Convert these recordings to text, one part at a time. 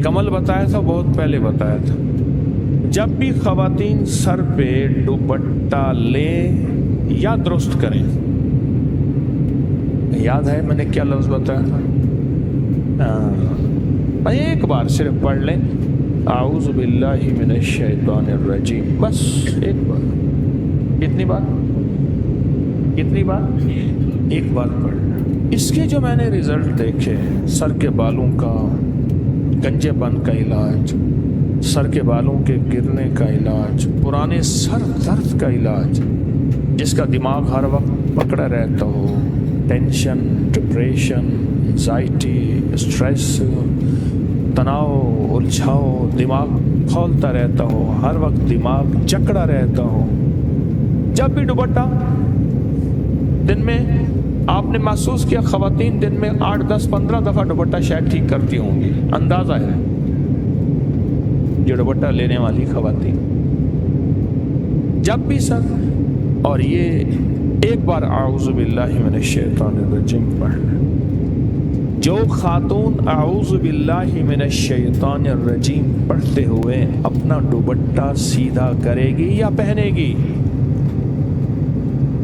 ایک عمل بتایا تھا، بہت پہلے بتایا تھا، جب بھی خواتین سر پہ دوپٹہ لیں یا درست کریں، یاد ہے میں نے کیا لفظ بتایا تھا؟ ایک بار صرف پڑھ لیں اعوذ باللہ من الشیطان الرجیم، بس ایک بار۔ کتنی بار؟ کتنی بار؟ ایک بار پڑھ لیں۔ اس کے جو میں نے رزلٹ دیکھے، سر کے بالوں کا گنجے پن کا علاج، سر کے بالوں کے گرنے کا علاج، پرانے سر درد کا علاج، جس کا دماغ ہر وقت پکڑا رہتا ہو، ٹینشن، ڈپریشن، انزائٹی، اسٹریس، تناؤ، الجھاؤ، دماغ کھولتا رہتا ہو، ہر وقت دماغ جکڑا رہتا ہو، جب بھی دوپٹہ دن میں آپ نے محسوس کیا خواتین دن میں 8، 10، 15 دفعہ دوپٹہ شاید ٹھیک کرتی ہوں گی، اندازہ ہے جو دوپٹہ لینے والی خواتین، جب بھی سر، اور یہ ایک بار اعوذ باللہ من الشیطان الرجیم پڑھ لیں۔ جو خاتون اعوذ باللہ من الشیطان الرجیم پڑھتے ہوئے اپنا دوپٹہ سیدھا کرے گی یا پہنے گی،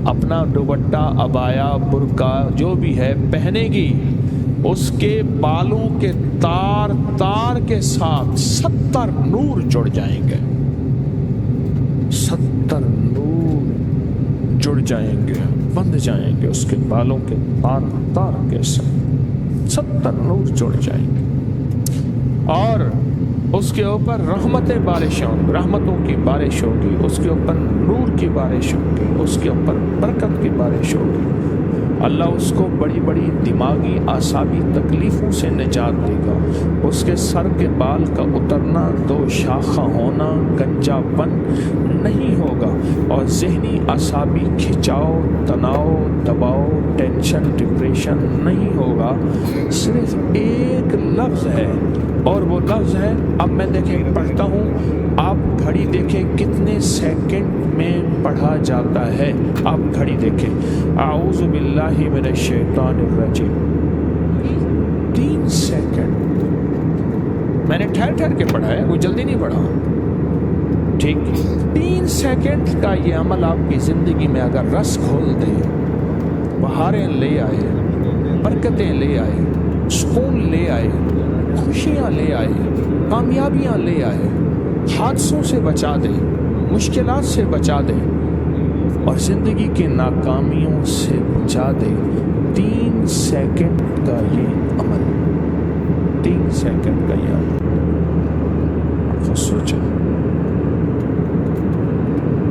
اپنا دوپٹہ، عبایا، برقع جو بھی ہے پہنے گی، اس کے بالوں کے تار تار کے ساتھ 70 نور جڑ جائیں گے، 70 نور جڑ جائیں گے، بندھ جائیں گے اس کے بالوں کے تار تار کے ساتھ، 70 نور جڑ جائیں گے، اور اس کے اوپر رحمتیں بارش ہوں، رحمتوں کی بارش ہوگی، اس کے اوپر نور کی بارش ہوگی، اس کے اوپر برکت کی بارش ہوگی، اللہ اس کو بڑی بڑی دماغی اعصابی تکلیفوں سے نجات دے گا، اس کے سر کے بال کا اترنا، 2 شاخہ ہونا، گنجا پن نہیں ہوگا، اور ذہنی اعصابی کھچاؤ، تناؤ، دباؤ، ٹینشن، ڈپریشن نہیں ہوگا۔ صرف ایک لفظ ہے، اور وہ لفظ ہے، اب میں دیکھیں پڑھتا ہوں، آپ گھڑی دیکھیں کتنے سیکنڈ میں پڑھا جاتا ہے، آپ گھڑی دیکھیں، اعوذ باللہ من الشیطان الرجیم، 3 سیکنڈ، میں نے ٹھہر کے پڑھا ہے، وہ جلدی نہیں پڑھا، ٹھیک، 3 سیکنڈ کا یہ عمل آپ کی زندگی میں اگر رس کھول دے، بہاریں لے آئے، برکتیں لے آئے، سکون لے آئے، خوشیاں لے آئے، کامیابیاں لے آئے، حادثوں سے بچا دے، مشکلات سے بچا دے، اور زندگی کی ناکامیوں سے بچا دے، 3 سیکنڈ کا یہ عمل، 3 سیکنڈ کا یہ عمل، آپ سوچیں،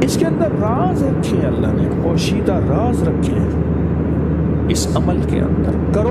اس کے اندر راز رکھے، اللہ نے پوشیدہ راز رکھے ہیں اس عمل کے اندر، کرو